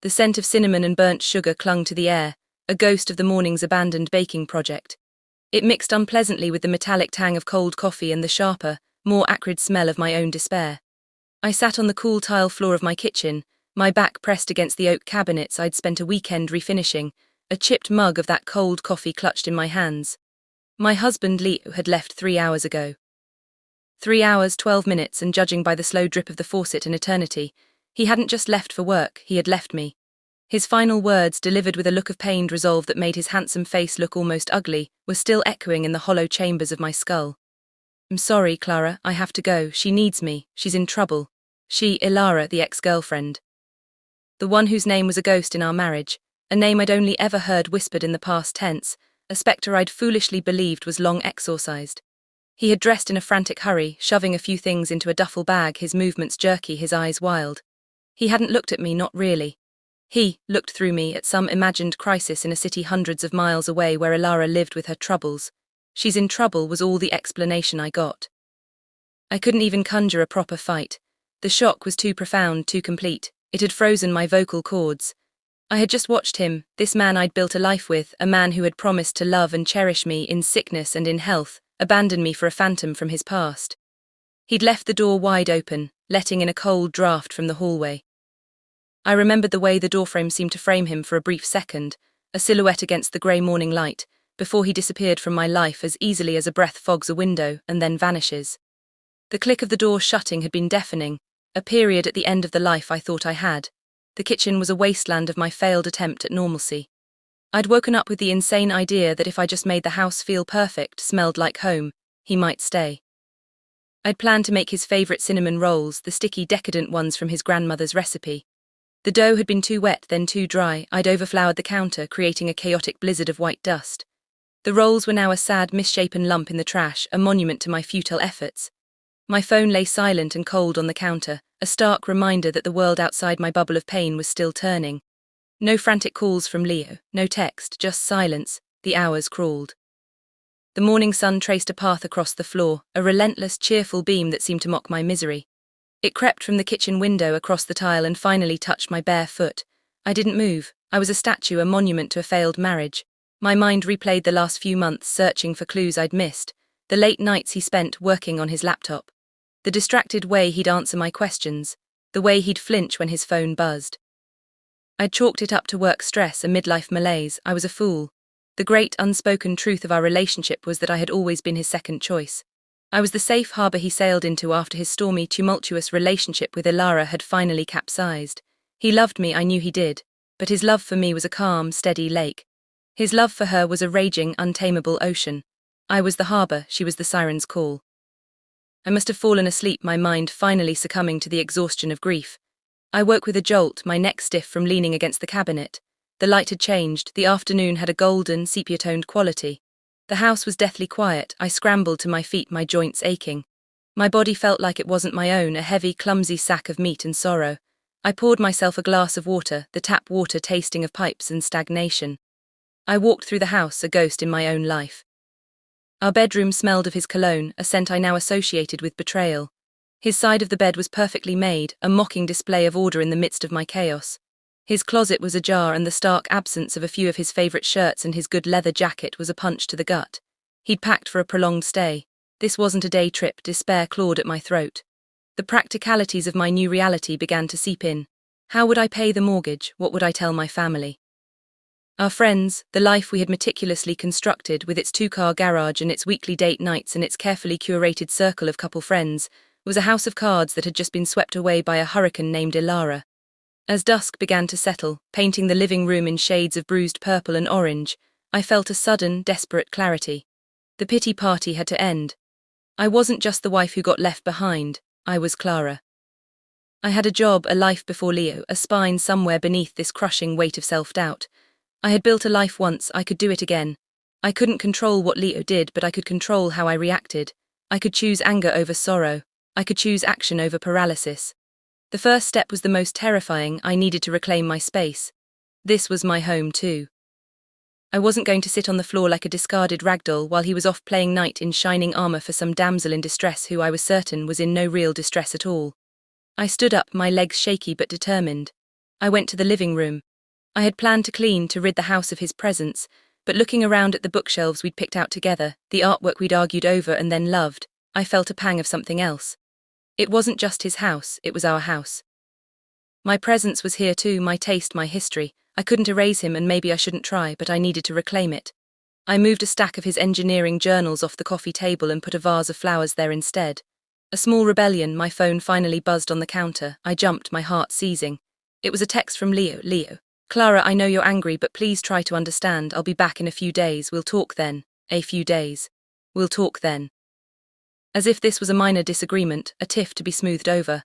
The scent of cinnamon and burnt sugar clung to the air, a ghost of the morning's abandoned baking project. It mixed unpleasantly with the metallic tang of cold coffee and the sharper, more acrid smell of my own despair. I sat on the cool tile floor of my kitchen, my back pressed against the oak cabinets I'd spent a weekend refinishing, a chipped mug of that cold coffee clutched in my hands. My husband Leo had left 3 hours ago. 3 hours, 12 minutes, and judging by the slow drip of the faucet, an eternity. He hadn't just left for work, he had left me. His final words, delivered with a look of pained resolve that made his handsome face look almost ugly, were still echoing in the hollow chambers of my skull. "I'm sorry, Clara, I have to go. She needs me. She's in trouble." She, Ilara, the ex-girlfriend. The one whose name was a ghost in our marriage, a name I'd only ever heard whispered in the past tense, a spectre I'd foolishly believed was long exorcised. He had dressed in a frantic hurry, shoving a few things into a duffel bag, his movements jerky, his eyes wild. He hadn't looked at me, not really. He looked through me at some imagined crisis in a city hundreds of miles away where Ilara lived with her troubles. "She's in trouble" was all the explanation I got. I couldn't even conjure a proper fight. The shock was too profound, too complete. It had frozen my vocal cords. I had just watched him, this man I'd built a life with, a man who had promised to love and cherish me in sickness and in health, abandon me for a phantom from his past. He'd left the door wide open, letting in a cold draft from the hallway. I remembered the way the doorframe seemed to frame him for a brief second, a silhouette against the grey morning light, before he disappeared from my life as easily as a breath fogs a window and then vanishes. The click of the door shutting had been deafening, a period at the end of the life I thought I had. The kitchen was a wasteland of my failed attempt at normalcy. I'd woken up with the insane idea that if I just made the house feel perfect, smelled like home, he might stay. I'd planned to make his favourite cinnamon rolls, the sticky, decadent ones from his grandmother's recipe. The dough had been too wet, then too dry. I'd overfloured the counter, creating a chaotic blizzard of white dust. The rolls were now a sad, misshapen lump in the trash, a monument to my futile efforts. My phone lay silent and cold on the counter, a stark reminder that the world outside my bubble of pain was still turning. No frantic calls from Leo, no text, just silence. The hours crawled. The morning sun traced a path across the floor, a relentless, cheerful beam that seemed to mock my misery. It crept from the kitchen window across the tile and finally touched my bare foot. I didn't move. I was a statue, a monument to a failed marriage. My mind replayed the last few months, searching for clues I'd missed. The late nights he spent working on his laptop. The distracted way he'd answer my questions. The way he'd flinch when his phone buzzed. I'd chalked it up to work stress, a midlife malaise. I was a fool. The great unspoken truth of our relationship was that I had always been his second choice. I was the safe harbour he sailed into after his stormy, tumultuous relationship with Ilara had finally capsized. He loved me, I knew he did, but his love for me was a calm, steady lake. His love for her was a raging, untamable ocean. I was the harbour, she was the siren's call. I must have fallen asleep, my mind finally succumbing to the exhaustion of grief. I woke with a jolt, my neck stiff from leaning against the cabinet. The light had changed, the afternoon had a golden, sepia-toned quality. The house was deathly quiet. I scrambled to my feet, my joints aching. My body felt like it wasn't my own, a heavy, clumsy sack of meat and sorrow. I poured myself a glass of water, the tap water tasting of pipes and stagnation. I walked through the house, a ghost in my own life. Our bedroom smelled of his cologne, a scent I now associated with betrayal. His side of the bed was perfectly made, a mocking display of order in the midst of my chaos. His closet was ajar, and the stark absence of a few of his favourite shirts and his good leather jacket was a punch to the gut. He'd packed for a prolonged stay. This wasn't a day trip. Despair clawed at my throat. The practicalities of my new reality began to seep in. How would I pay the mortgage? What would I tell my family? Our friends, the life we had meticulously constructed with its 2-car garage and its weekly date nights and its carefully curated circle of couple friends, was a house of cards that had just been swept away by a hurricane named Ilara. As dusk began to settle, painting the living room in shades of bruised purple and orange, I felt a sudden, desperate clarity. The pity party had to end. I wasn't just the wife who got left behind, I was Clara. I had a job, a life before Leo, a spine somewhere beneath this crushing weight of self-doubt. I had built a life once, I could do it again. I couldn't control what Leo did, but I could control how I reacted. I could choose anger over sorrow. I could choose action over paralysis. The first step was the most terrifying. I needed to reclaim my space. This was my home too. I wasn't going to sit on the floor like a discarded ragdoll while he was off playing knight in shining armour for some damsel in distress who I was certain was in no real distress at all. I stood up, my legs shaky but determined. I went to the living room. I had planned to clean to rid the house of his presence, but looking around at the bookshelves we'd picked out together, the artwork we'd argued over and then loved, I felt a pang of something else. It wasn't just his house, it was our house. My presence was here too, my taste, my history. I couldn't erase him and maybe I shouldn't try, but I needed to reclaim it. I moved a stack of his engineering journals off the coffee table and put a vase of flowers there instead. A small rebellion, my phone finally buzzed on the counter. I jumped, my heart seizing. It was a text from Leo. Leo. Clara, I know you're angry, but please try to understand. I'll be back in a few days. We'll talk then. A few days. We'll talk then. As if this was a minor disagreement, a tiff to be smoothed over.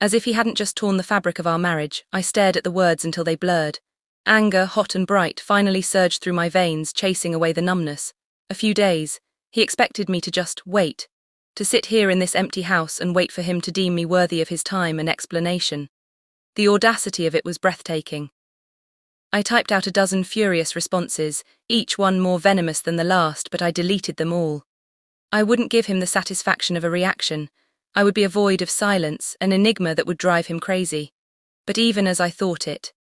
As if he hadn't just torn the fabric of our marriage, I stared at the words until they blurred. Anger, hot and bright, finally surged through my veins, chasing away the numbness. A few days. He expected me to just wait. To sit here in this empty house and wait for him to deem me worthy of his time and explanation. The audacity of it was breathtaking. I typed out a dozen furious responses, each one more venomous than the last, but I deleted them all. I wouldn't give him the satisfaction of a reaction. I would be a void of silence, an enigma that would drive him crazy. But even as I thought it,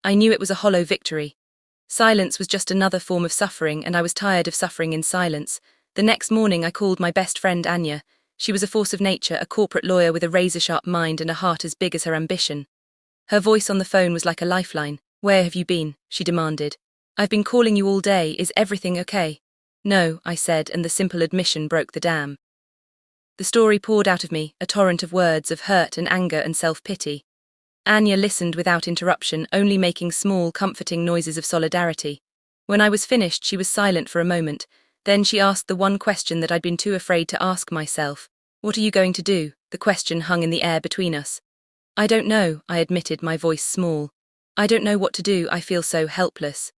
I knew it was a hollow victory. Silence was just another form of suffering, and I was tired of suffering in silence. The next morning I called my best friend Anya. She was a force of nature, a corporate lawyer with a razor-sharp mind and a heart as big as her ambition. Her voice on the phone was like a lifeline. "Where have you been?" she demanded. "I've been calling you all day. Is everything okay?" "No," I said, and the simple admission broke the dam. The story poured out of me, a torrent of words of hurt and anger and self-pity. Anya listened without interruption, only making small, comforting noises of solidarity. When I was finished, she was silent for a moment. Then she asked the one question that I'd been too afraid to ask myself. "What are you going to do?" The question hung in the air between us. "I don't know," I admitted, my voice small. "I don't know what to do, I feel so helpless."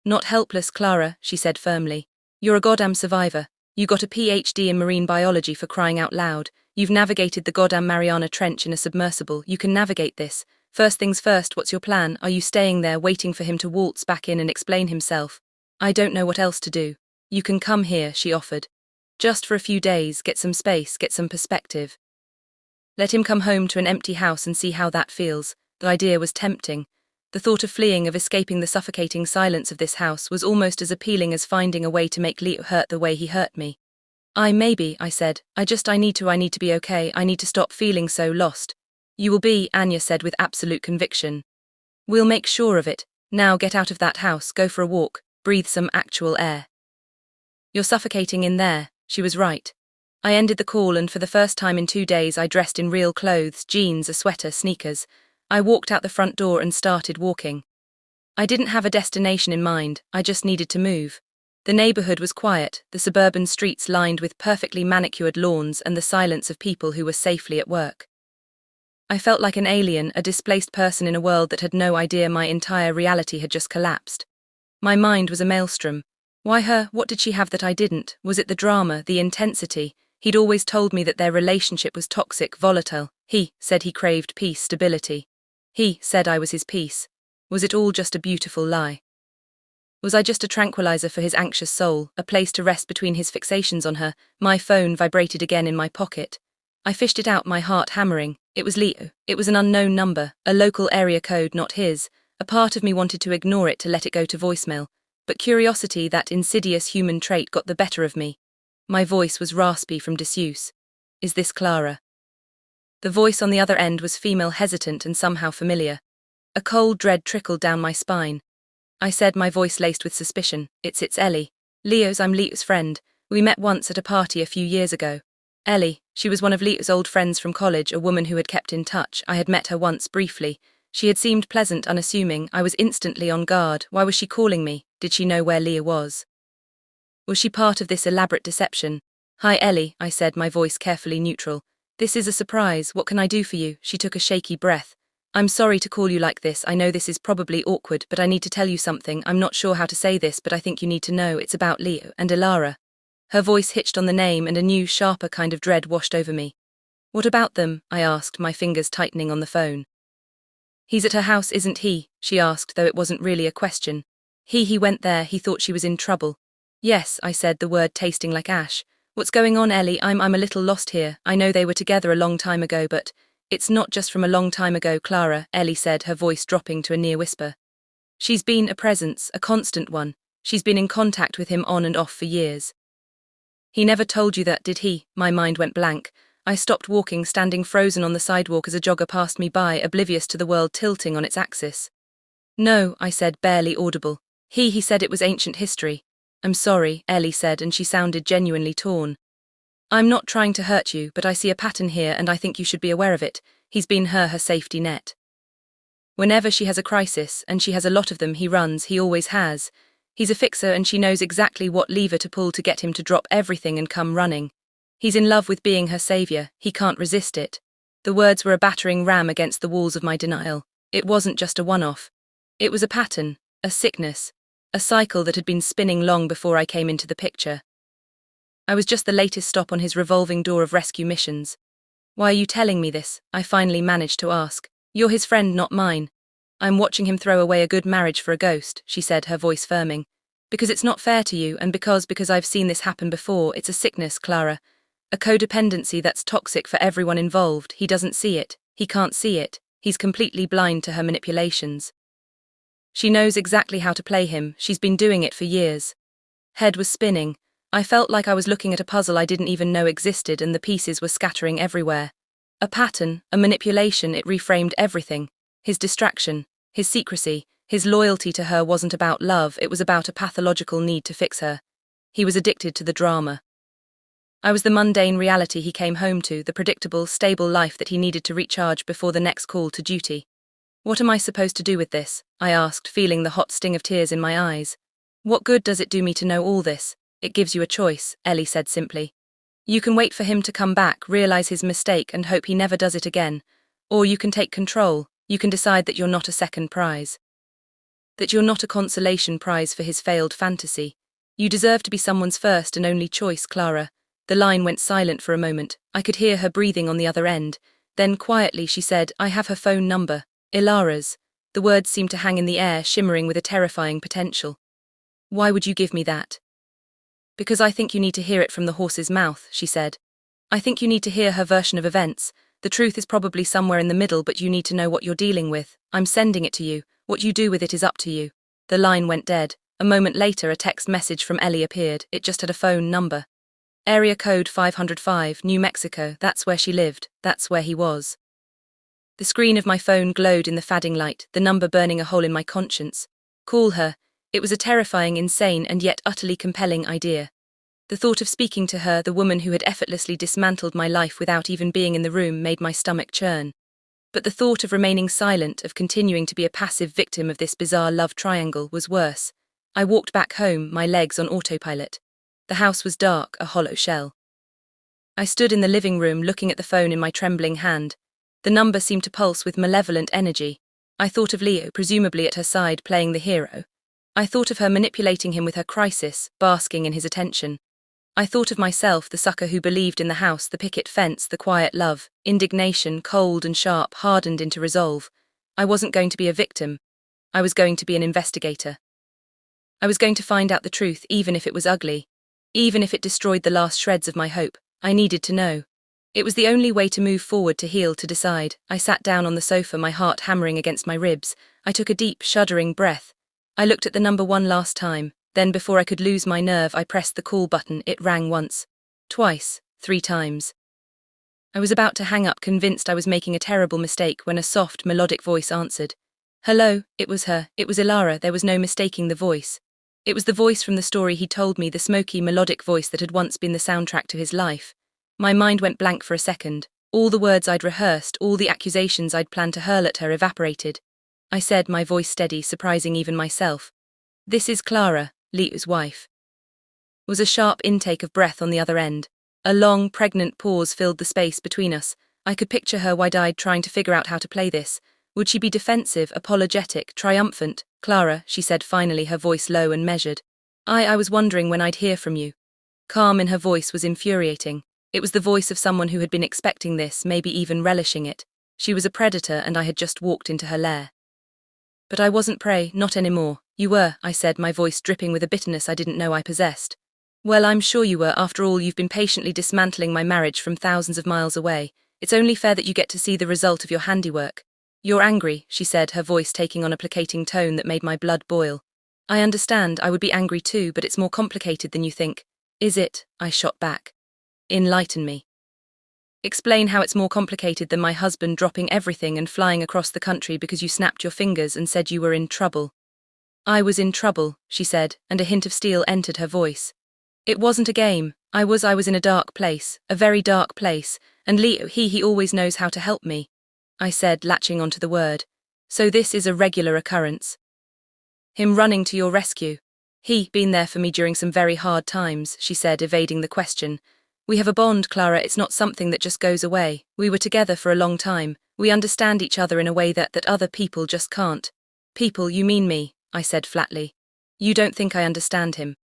"Not helpless, Clara," she said firmly. "You're a goddamn survivor. You got a PhD in marine biology, for crying out loud. You've navigated the goddamn Mariana Trench in a submersible. You can navigate this. First things first, what's your plan? Are you staying there waiting for him to waltz back in and explain himself?" "I don't know what else to do." "You can come here," she offered. "Just for a few days, get some space, get some perspective. Let him come home to an empty house and see how that feels." The idea was tempting. The thought of fleeing, of escaping the suffocating silence of this house, was almost as appealing as finding a way to make Leo hurt the way he hurt me. Maybe, I said. I need to be okay. I need to stop feeling so lost." "You will be," Anya said with absolute conviction. "We'll make sure of it. Now get out of that house, go for a walk, breathe some actual air. You're suffocating in there." She was right. I ended the call, and for the first time in 2 days I dressed in real clothes, jeans, a sweater, sneakers. I walked out the front door and started walking. I didn't have a destination in mind, I just needed to move. The neighborhood was quiet, the suburban streets lined with perfectly manicured lawns and the silence of people who were safely at work. I felt like an alien, a displaced person in a world that had no idea my entire reality had just collapsed. My mind was a maelstrom. Why her? What did she have that I didn't? Was it the drama, the intensity? He'd always told me that their relationship was toxic, volatile. He said he craved peace, stability. He said I was his peace. Was it all just a beautiful lie? Was I just a tranquilizer for his anxious soul, a place to rest between his fixations on her? My phone vibrated again in my pocket. I fished it out, my heart hammering. It was Leo. It was an unknown number, a local area code, not his. A part of me wanted to ignore it, to let it go to voicemail. But curiosity, that insidious human trait, got the better of me. My voice was raspy from disuse. "Is this Clara?" The voice on the other end was female, hesitant and somehow familiar. A cold dread trickled down my spine. I said, my voice laced with suspicion, It's Ellie. I'm Leo's friend. We met once at a party a few years ago." Ellie, she was one of Leo's old friends from college, a woman who had kept in touch. I had met her once, briefly. She had seemed pleasant, unassuming. I was instantly on guard. Why was she calling me? Did she know where Leo was? Was she part of this elaborate deception? "Hi Ellie," I said, my voice carefully neutral. "This is a surprise. What can I do for you?" She took a shaky breath. "I'm sorry to call you like this. I know this is probably awkward, but I need to tell you something. I'm not sure how to say this, but I think you need to know. It's about Leo and Ilara." Her voice hitched on the name, and a new, sharper kind of dread washed over me. "What about them?" I asked, my fingers tightening on the phone. "He's at her house, isn't he?" she asked, though it wasn't really a question. He went there. He thought she was in trouble." "Yes," I said, the word tasting like ash. "What's going on, Ellie? I'm a little lost here. I know they were together a long time ago, but It's not just from a long time ago, Clara, Ellie said, her voice dropping to a near whisper. She's been a presence, a constant one. She's been in contact with him on and off for years. He never told you that, did he? My mind went blank. I stopped walking, standing frozen on the sidewalk as a jogger passed me by, oblivious to the world tilting on its axis. No, I said, barely audible. He said it was ancient history. I'm sorry, Ellie said, and she sounded genuinely torn. I'm not trying to hurt you, but I see a pattern here and I think you should be aware of it. He's been her safety net. Whenever she has a crisis, and she has a lot of them, he runs, he always has. He's a fixer and she knows exactly what lever to pull to get him to drop everything and come running. He's in love with being her savior, he can't resist it. The words were a battering ram against the walls of my denial. It wasn't just a one-off. It was a pattern, a sickness, a cycle that had been spinning long before I came into the picture. I was just the latest stop on his revolving door of rescue missions. Why are you telling me this? I finally managed to ask. You're his friend, not mine. I'm watching him throw away a good marriage for a ghost, she said, her voice firming. Because it's not fair to you, and because I've seen this happen before. It's a sickness, Clara. A codependency that's toxic for everyone involved. He doesn't see it. He can't see it. He's completely blind to her manipulations. She knows exactly how to play him. She's been doing it for years. Head was spinning. I felt like I was looking at a puzzle I didn't even know existed, and the pieces were scattering everywhere. A pattern, a manipulation, it reframed everything. His distraction, his secrecy, his loyalty to her wasn't about love, it was about a pathological need to fix her. He was addicted to the drama. I was the mundane reality he came home to, the predictable, stable life that he needed to recharge before the next call to duty. What am I supposed to do with this? I asked, feeling the hot sting of tears in my eyes. What good does it do me to know all this? It gives you a choice, Ellie said simply. You can wait for him to come back, realize his mistake and hope he never does it again. Or you can take control, you can decide that you're not a second prize. That you're not a consolation prize for his failed fantasy. You deserve to be someone's first and only choice, Clara. The line went silent for a moment. I could hear her breathing on the other end. Then quietly she said, I have her phone number. Ilara's. The words seemed to hang in the air, shimmering with a terrifying potential. Why would you give me that? Because I think you need to hear it from the horse's mouth, she said. I think you need to hear her version of events. The truth is probably somewhere in the middle, but you need to know what you're dealing with. I'm sending it to you. What you do with it is up to you. The line went dead. A moment later, a text message from Ellie appeared. It just had a phone number. Area code 505, New Mexico. That's where she lived. That's where he was. The screen of my phone glowed in the fading light, the number burning a hole in my conscience. Call her. It was a terrifying, insane, and yet utterly compelling idea. The thought of speaking to her, the woman who had effortlessly dismantled my life without even being in the room, made my stomach churn. But the thought of remaining silent, of continuing to be a passive victim of this bizarre love triangle, was worse. I walked back home, my legs on autopilot. The house was dark, a hollow shell. I stood in the living room, looking at the phone in my trembling hand. The number seemed to pulse with malevolent energy. I thought of Leo, presumably at her side, playing the hero. I thought of her manipulating him with her crisis, basking in his attention. I thought of myself, the sucker who believed in the house, the picket fence, the quiet love. Indignation, cold and sharp, hardened into resolve. I wasn't going to be a victim. I was going to be an investigator. I was going to find out the truth, even if it was ugly. Even if it destroyed the last shreds of my hope. I needed to know. It was the only way to move forward, to heal, to decide. I sat down on the sofa, my heart hammering against my ribs. I took a deep, shuddering breath. I looked at the number one last time. Then, before I could lose my nerve, I pressed the call button. It rang once, twice, 3 times. I was about to hang up, convinced I was making a terrible mistake, when a soft, melodic voice answered. Hello, it was her. It was Ilara. There was no mistaking the voice. It was the voice from the story he told me, the smoky, melodic voice that had once been the soundtrack to his life. My mind went blank for a second. All the words I'd rehearsed, all the accusations I'd planned to hurl at her evaporated. I said, my voice steady, surprising even myself. This is Clara, Leo's wife. Was a sharp intake of breath on the other end. A long, pregnant pause filled the space between us. I could picture her wide-eyed, trying to figure out how to play this. Would she be defensive, apologetic, triumphant? Clara, she said finally, her voice low and measured. I was wondering when I'd hear from you. Calm in her voice was infuriating. It was the voice of someone who had been expecting this, maybe even relishing it. She was a predator and I had just walked into her lair. But I wasn't prey, not anymore. You were, I said, my voice dripping with a bitterness I didn't know I possessed. Well, I'm sure you were. After all, you've been patiently dismantling my marriage from thousands of miles away. It's only fair that you get to see the result of your handiwork. You're angry, she said, her voice taking on a placating tone that made my blood boil. I understand, I would be angry too, but it's more complicated than you think. Is it? I shot back. Enlighten me. Explain how it's more complicated than my husband dropping everything and flying across the country because you snapped your fingers and said you were in trouble. I was in trouble, she said, and a hint of steel entered her voice. It wasn't a game. I was in a dark place, a very dark place, and Leo, he always knows how to help me, I said, latching onto the word. So this is a regular occurrence. Him running to your rescue. He been there for me during some very hard times, she said, evading the question. We have a bond, Clara, it's not something that just goes away. We were together for a long time. We understand each other in a way that other people just can't. People, you mean me, I said flatly. You don't think I understand him.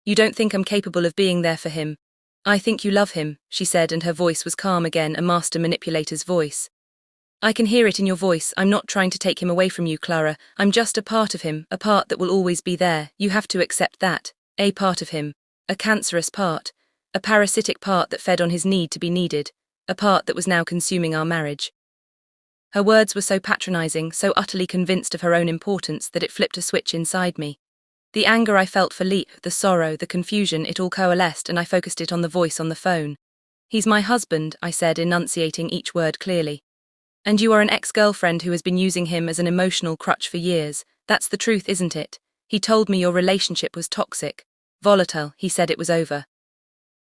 You don't think I'm capable of being there for him. I think you love him, she said, and her voice was calm again, a master manipulator's voice. I can hear it in your voice. I'm not trying to take him away from you, Clara. I'm just a part of him, a part that will always be there. You have to accept that. A part of him. A cancerous part. A parasitic part that fed on his need to be needed. A part that was now consuming our marriage. Her words were so patronizing, so utterly convinced of her own importance that it flipped a switch inside me. The anger I felt for Lee, the sorrow, the confusion, it all coalesced, and I focused it on the voice on the phone. He's my husband, I said, enunciating each word clearly. And you are an ex-girlfriend who has been using him as an emotional crutch for years. That's the truth, isn't it? He told me your relationship was toxic. Volatile, he said it was over.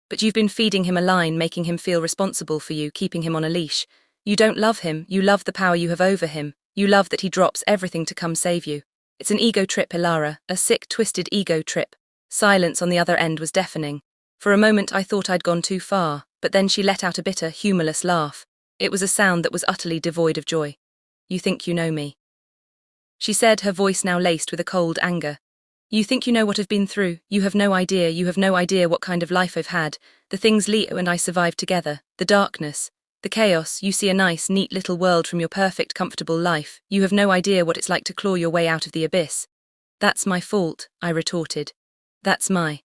But you've been feeding him a line, making him feel responsible for you, keeping him on a leash. You don't love him, you love the power you have over him. You love that he drops everything to come save you. It's an ego trip, Ilara, a sick, twisted ego trip. Silence on the other end was deafening. For a moment I thought I'd gone too far, but then she let out a bitter, humorless laugh. It was a sound that was utterly devoid of joy. You think you know me, she said, her voice now laced with a cold anger. You think you know what I've been through. You have no idea what kind of life I've had, the things Leo and I survived together, the darkness, the chaos. You see a nice, neat little world from your perfect, comfortable life. You have no idea what it's like to claw your way out of the abyss. That's my fault, I retorted. That's my